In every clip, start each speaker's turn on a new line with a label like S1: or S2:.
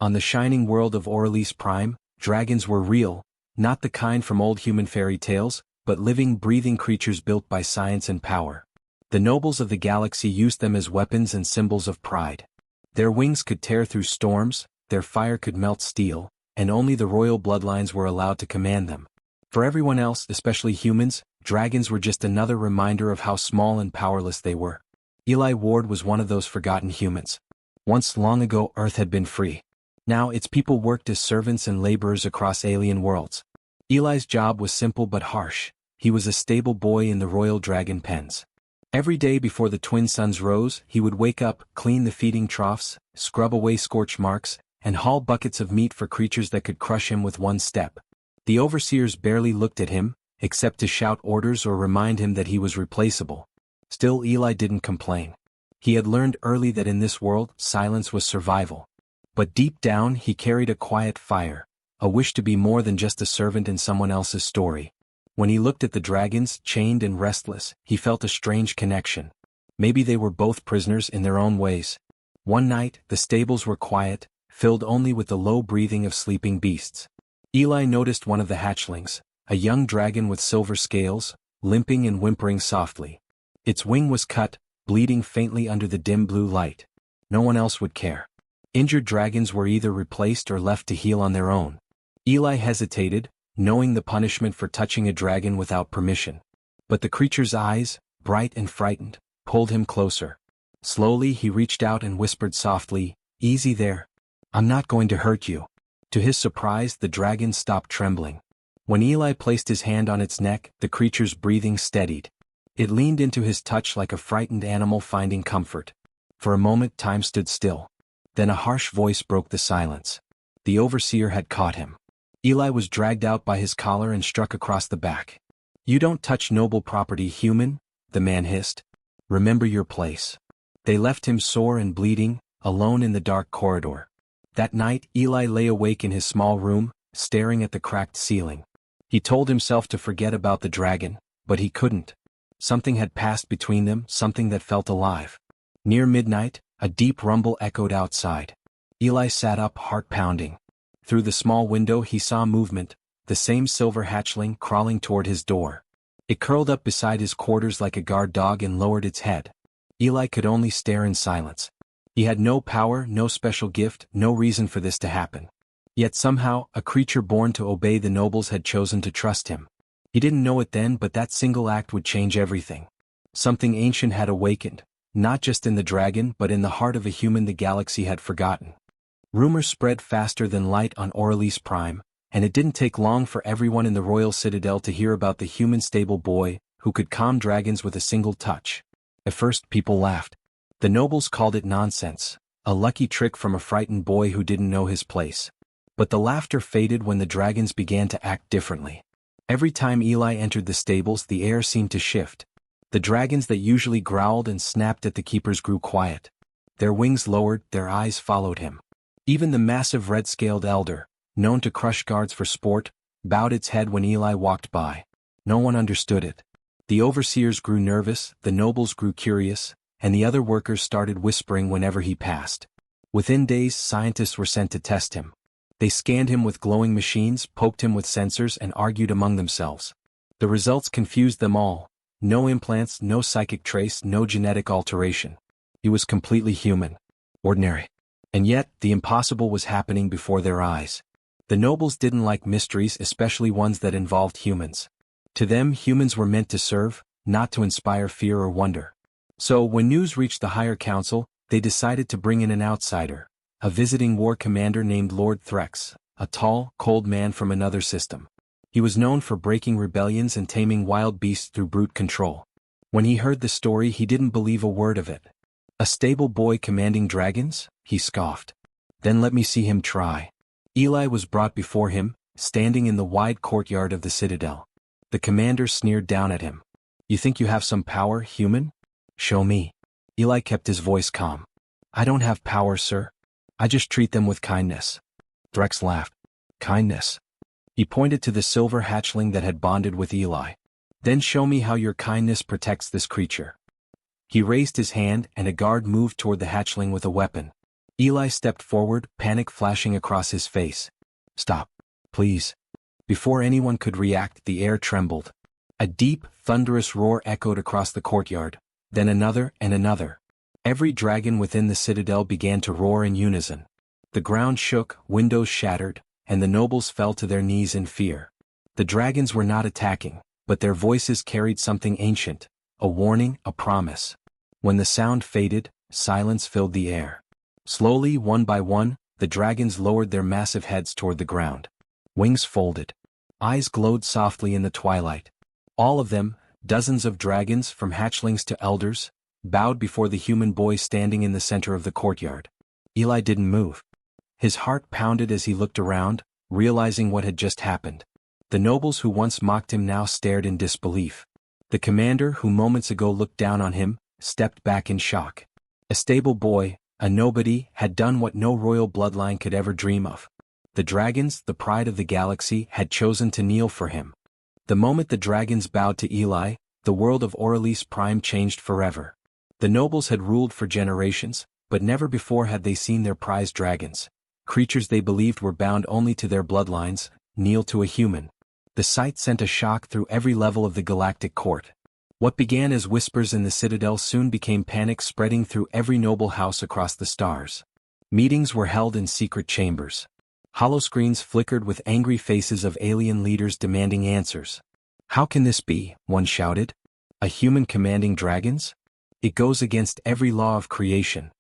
S1: On the shining world of Orelise Prime, dragons were real, not the kind from old human fairy tales, but living, breathing creatures built by science and power. The nobles of the galaxy used them as weapons and symbols of pride. Their wings could tear through storms, their fire could melt steel, and only the royal bloodlines were allowed to command them. For everyone else, especially humans, dragons were just another reminder of how small and powerless they were. Eli Ward was one of those forgotten humans. Once long ago, Earth had been free. Now its people worked as servants and laborers across alien worlds. Eli's job was simple but harsh. He was a stable boy in the royal dragon pens. Every day before the twin suns rose, he would wake up, clean the feeding troughs, scrub away scorch marks, and haul buckets of meat for creatures that could crush him with one step. The overseers barely looked at him, except to shout orders or remind him that he was replaceable. Still, Eli didn't complain. He had learned early that in this world, silence was survival. But deep down, he carried a quiet fire, a wish to be more than just a servant in someone else's story. When he looked at the dragons, chained and restless, he felt a strange connection. Maybe they were both prisoners in their own ways. One night, the stables were quiet, filled only with the low breathing of sleeping beasts. Eli noticed one of the hatchlings, a young dragon with silver scales, limping and whimpering softly. Its wing was cut, bleeding faintly under the dim blue light. No one else would care. Injured dragons were either replaced or left to heal on their own. Eli hesitated, knowing the punishment for touching a dragon without permission. But the creature's eyes, bright and frightened, pulled him closer. Slowly he reached out and whispered softly, "Easy there. I'm not going to hurt you." To his surprise, the dragon stopped trembling. When Eli placed his hand on its neck, the creature's breathing steadied. It leaned into his touch like a frightened animal finding comfort. For a moment time stood still. Then a harsh voice broke the silence. The overseer had caught him. Eli was dragged out by his collar and struck across the back. "You don't touch noble property, human," the man hissed. "Remember your place." They left him sore and bleeding, alone in the dark corridor. That night, Eli lay awake in his small room, staring at the cracked ceiling. He told himself to forget about the dragon, but he couldn't. Something had passed between them, something that felt alive. Near midnight, a deep rumble echoed outside. Eli sat up, heart pounding. Through the small window he saw movement, the same silver hatchling crawling toward his door. It curled up beside his quarters like a guard dog and lowered its head. Eli could only stare in silence. He had no power, no special gift, no reason for this to happen. Yet somehow, a creature born to obey the nobles had chosen to trust him. He didn't know it then, but that single act would change everything. Something ancient had awakened, not just in the dragon but in the heart of a human the galaxy had forgotten. Rumors spread faster than light on Orelise Prime, and it didn't take long for everyone in the royal citadel to hear about the human stable boy who could calm dragons with a single touch. At first, people laughed. The nobles called it nonsense, a lucky trick from a frightened boy who didn't know his place. But the laughter faded when the dragons began to act differently. Every time Eli entered the stables, the air seemed to shift. The dragons that usually growled and snapped at the keepers grew quiet. Their wings lowered, their eyes followed him. Even the massive red-scaled elder, known to crush guards for sport, bowed its head when Eli walked by. No one understood it. The overseers grew nervous, the nobles grew curious, and the other workers started whispering whenever he passed. Within days, scientists were sent to test him. They scanned him with glowing machines, poked him with sensors, and argued among themselves. The results confused them all. No implants, no psychic trace, no genetic alteration. He was completely human. Ordinary. And yet, the impossible was happening before their eyes. The nobles didn't like mysteries, especially ones that involved humans. To them, humans were meant to serve, not to inspire fear or wonder. So, when news reached the higher council, they decided to bring in an outsider, a visiting war commander named Lord Threx, a tall, cold man from another system. He was known for breaking rebellions and taming wild beasts through brute control. When he heard the story, he didn't believe a word of it. "A stable boy commanding dragons?" he scoffed. "Then let me see him try." Eli was brought before him, standing in the wide courtyard of the citadel. The commander sneered down at him. "You think you have some power, human? Show me." Eli kept his voice calm. "I don't have power, sir. I just treat them with kindness." Threx laughed. "Kindness?" He pointed to the silver hatchling that had bonded with Eli. "Then show me how your kindness protects this creature." He raised his hand, and a guard moved toward the hatchling with a weapon. Eli stepped forward, panic flashing across his face. "Stop. Please." Before anyone could react, the air trembled. A deep, thunderous roar echoed across the courtyard, then another and another. Every dragon within the citadel began to roar in unison. The ground shook, windows shattered, and the nobles fell to their knees in fear. The dragons were not attacking, but their voices carried something ancient, a warning, a promise. When the sound faded, silence filled the air. Slowly, one by one, the dragons lowered their massive heads toward the ground. Wings folded. Eyes glowed softly in the twilight. All of them, dozens of dragons from hatchlings to elders, bowed before the human boy standing in the center of the courtyard. Eli didn't move. His heart pounded as he looked around, realizing what had just happened. The nobles who once mocked him now stared in disbelief. The commander who moments ago looked down on him, stepped back in shock. A stable boy, a nobody, had done what no royal bloodline could ever dream of. The dragons, the pride of the galaxy, had chosen to kneel for him. The moment the dragons bowed to Eli, the world of Orelise Prime changed forever. The nobles had ruled for generations, but never before had they seen their prized dragons, creatures they believed were bound only to their bloodlines, kneel to a human. The sight sent a shock through every level of the galactic court. What began as whispers in the citadel soon became panic spreading through every noble house across the stars. Meetings were held in secret chambers. Holoscreens flickered with angry faces of alien leaders demanding answers. "How can this be?" one shouted. "A human commanding dragons? It goes against every law of creation."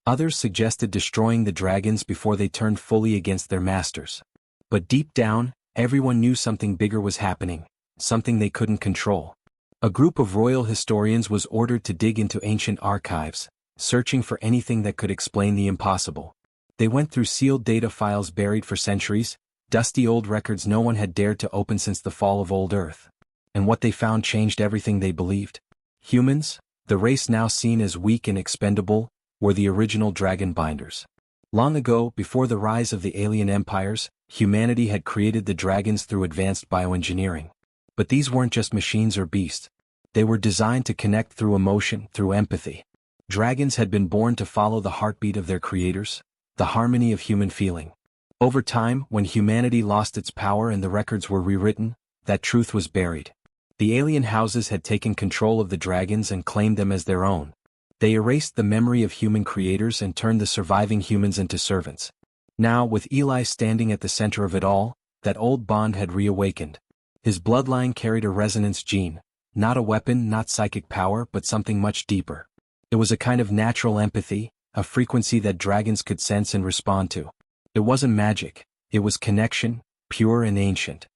S1: Others suggested destroying the dragons before they turned fully against their masters. But deep down, everyone knew something bigger was happening, something they couldn't control. A group of royal historians was ordered to dig into ancient archives, searching for anything that could explain the impossible. They went through sealed data files buried for centuries, dusty old records no one had dared to open since the fall of old Earth. And what they found changed everything they believed. Humans, the race now seen as weak and expendable, were the original dragon binders. Long ago, before the rise of the alien empires, humanity had created the dragons through advanced bioengineering. But these weren't just machines or beasts. They were designed to connect through emotion, through empathy. Dragons had been born to follow the heartbeat of their creators, the harmony of human feeling. Over time, when humanity lost its power and the records were rewritten, that truth was buried. The alien houses had taken control of the dragons and claimed them as their own. They erased the memory of human creators and turned the surviving humans into servants. Now, with Eli standing at the center of it all, that old bond had reawakened. His bloodline carried a resonance gene, not a weapon, not psychic power, but something much deeper. It was a kind of natural empathy, a frequency that dragons could sense and respond to. It wasn't magic, it was connection, pure and ancient.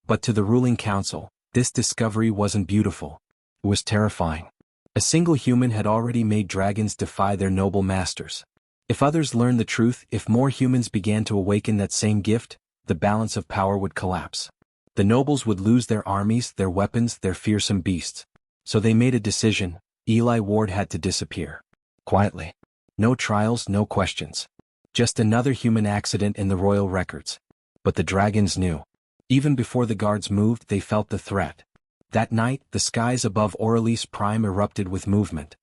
S1: But to the ruling council, this discovery wasn't beautiful. It was terrifying. A single human had already made dragons defy their noble masters. If others learned the truth, if more humans began to awaken that same gift, the balance of power would collapse. The nobles would lose their armies, their weapons, their fearsome beasts. So they made a decision. Eli Ward had to disappear. Quietly. No trials, no questions. Just another human accident in the royal records. But the dragons knew. Even before the guards moved, they felt the threat. That night, the skies above Orelise Prime erupted with movement.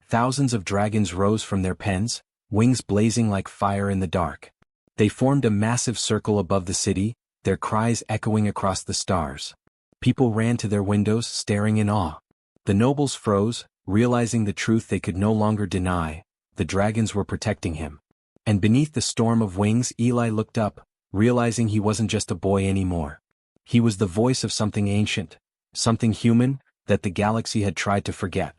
S1: Thousands of dragons rose from their pens, wings blazing like fire in the dark. They formed a massive circle above the city, their cries echoing across the stars. People ran to their windows, staring in awe. The nobles froze, realizing the truth they could no longer deny. The dragons were protecting him. And beneath the storm of wings, Eli looked up, realizing he wasn't just a boy anymore. He was the voice of something ancient, something human, that the galaxy had tried to forget.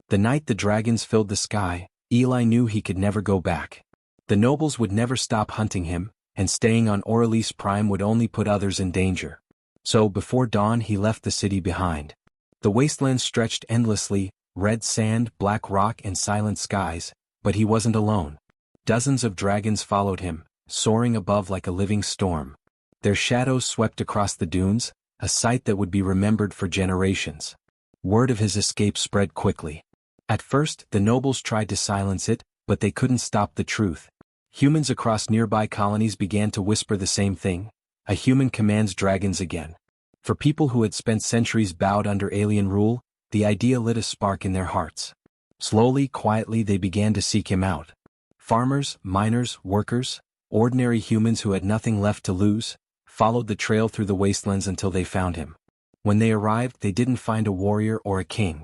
S1: The night the dragons filled the sky, Eli knew he could never go back. The nobles would never stop hunting him, and staying on Orelise Prime would only put others in danger. So before dawn he left the city behind. The wasteland stretched endlessly, red sand, black rock and silent skies, but he wasn't alone. Dozens of dragons followed him, soaring above like a living storm. Their shadows swept across the dunes, a sight that would be remembered for generations. Word of his escape spread quickly. At first, the nobles tried to silence it, but they couldn't stop the truth. Humans across nearby colonies began to whisper the same thing. A human commands dragons again. For people who had spent centuries bowed under alien rule, the idea lit a spark in their hearts. Slowly, quietly they began to seek him out. Farmers, miners, workers, ordinary humans who had nothing left to lose, followed the trail through the wastelands until they found him. When they arrived, they didn't find a warrior or a king.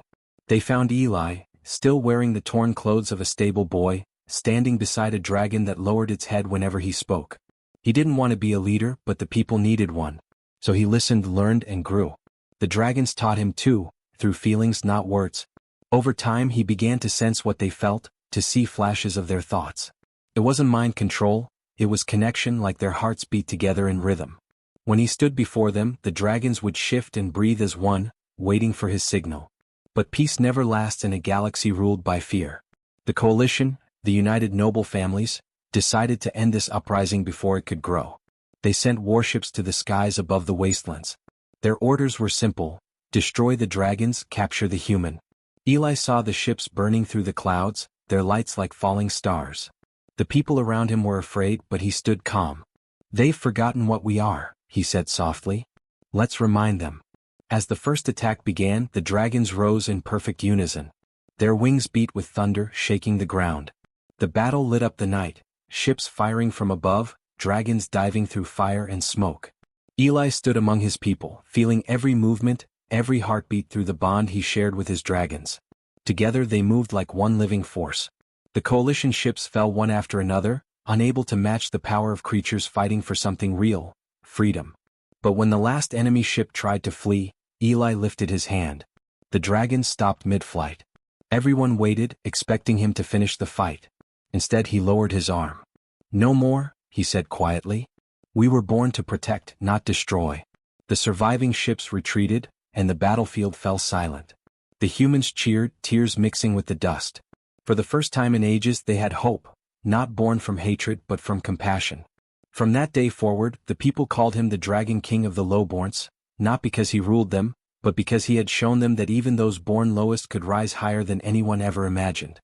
S1: They found Eli, still wearing the torn clothes of a stable boy, standing beside a dragon that lowered its head whenever he spoke. He didn't want to be a leader, but the people needed one. So he listened, learned, and grew. The dragons taught him too, through feelings, not words. Over time he began to sense what they felt, to see flashes of their thoughts. It wasn't mind control, it was connection, like their hearts beat together in rhythm. When he stood before them, the dragons would shift and breathe as one, waiting for his signal. But peace never lasts in a galaxy ruled by fear. The coalition, the united noble families, decided to end this uprising before it could grow. They sent warships to the skies above the wastelands. Their orders were simple: destroy the dragons, capture the human. Eli saw the ships burning through the clouds, their lights like falling stars. The people around him were afraid, but he stood calm. "They've forgotten what we are," he said softly. "Let's remind them." As the first attack began, the dragons rose in perfect unison. Their wings beat with thunder, shaking the ground. The battle lit up the night, ships firing from above, dragons diving through fire and smoke. Eli stood among his people, feeling every movement, every heartbeat through the bond he shared with his dragons. Together they moved like one living force. The coalition ships fell one after another, unable to match the power of creatures fighting for something real: freedom. But when the last enemy ship tried to flee, Eli lifted his hand. The dragons stopped mid-flight. Everyone waited, expecting him to finish the fight. Instead he lowered his arm. "No more," he said quietly. "We were born to protect, not destroy." The surviving ships retreated, and the battlefield fell silent. The humans cheered, tears mixing with the dust. For the first time in ages they had hope, not born from hatred but from compassion. From that day forward, the people called him the Dragon King of the Lowborns, not because he ruled them, but because he had shown them that even those born lowest could rise higher than anyone ever imagined.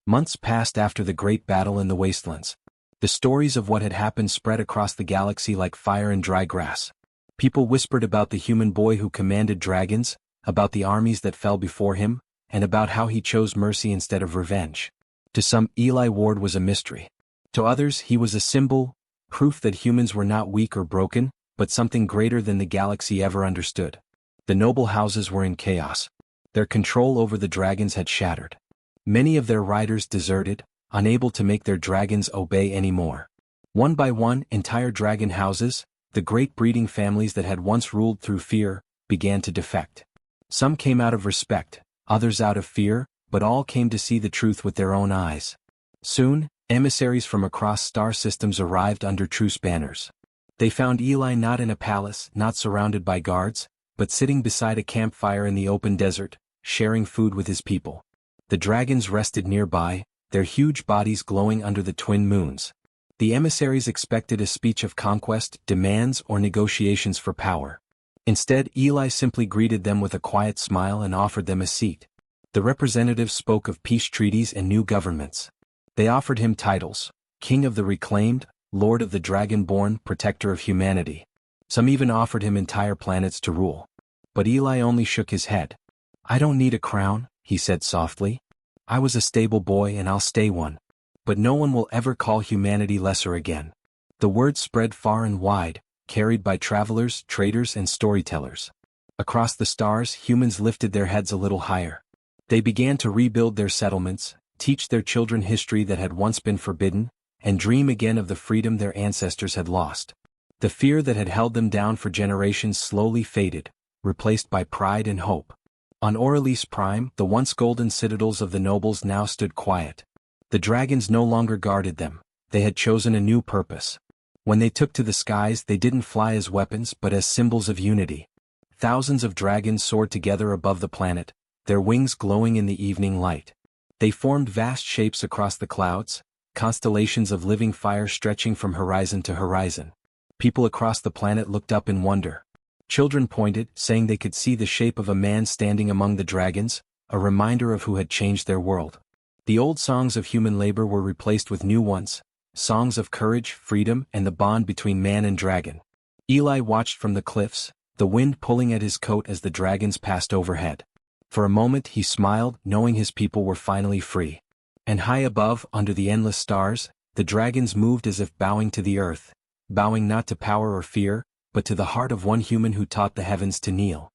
S1: Months passed after the great battle in the wastelands. The stories of what had happened spread across the galaxy like fire in dry grass. People whispered about the human boy who commanded dragons, about the armies that fell before him, and about how he chose mercy instead of revenge. To some, Eli Ward was a mystery. To others, he was a symbol, proof that humans were not weak or broken, but something greater than the galaxy ever understood. The noble houses were in chaos. Their control over the dragons had shattered. Many of their riders deserted, unable to make their dragons obey anymore. One by one, entire dragon houses, the great breeding families that had once ruled through fear, began to defect. Some came out of respect, others out of fear, but all came to see the truth with their own eyes. Soon, emissaries from across star systems arrived under truce banners. They found Eli not in a palace, not surrounded by guards, but sitting beside a campfire in the open desert, sharing food with his people. The dragons rested nearby, their huge bodies glowing under the twin moons. The emissaries expected a speech of conquest, demands, or negotiations for power. Instead, Eli simply greeted them with a quiet smile and offered them a seat. The representatives spoke of peace treaties and new governments. They offered him titles: King of the Reclaimed, Lord of the Dragonborn, Protector of Humanity. Some even offered him entire planets to rule. But Eli only shook his head. "I don't need a crown," he said softly. "I was a stable boy and I'll stay one. But no one will ever call humanity lesser again." The word spread far and wide, carried by travelers, traders, and storytellers. Across the stars, humans lifted their heads a little higher. They began to rebuild their settlements, teach their children history that had once been forbidden, and dream again of the freedom their ancestors had lost. The fear that had held them down for generations slowly faded, replaced by pride and hope. On Orelise Prime, the once golden citadels of the nobles now stood quiet. The dragons no longer guarded them, they had chosen a new purpose. When they took to the skies, they didn't fly as weapons but as symbols of unity. Thousands of dragons soared together above the planet, their wings glowing in the evening light. They formed vast shapes across the clouds, constellations of living fire stretching from horizon to horizon. People across the planet looked up in wonder. Children pointed, saying they could see the shape of a man standing among the dragons, a reminder of who had changed their world. The old songs of human labor were replaced with new ones, songs of courage, freedom, and the bond between man and dragon. Eli watched from the cliffs, the wind pulling at his coat as the dragons passed overhead. For a moment he smiled, knowing his people were finally free. And high above, under the endless stars, the dragons moved as if bowing to the earth, bowing not to power or fear, but to the heart of one human who taught the heavens to kneel.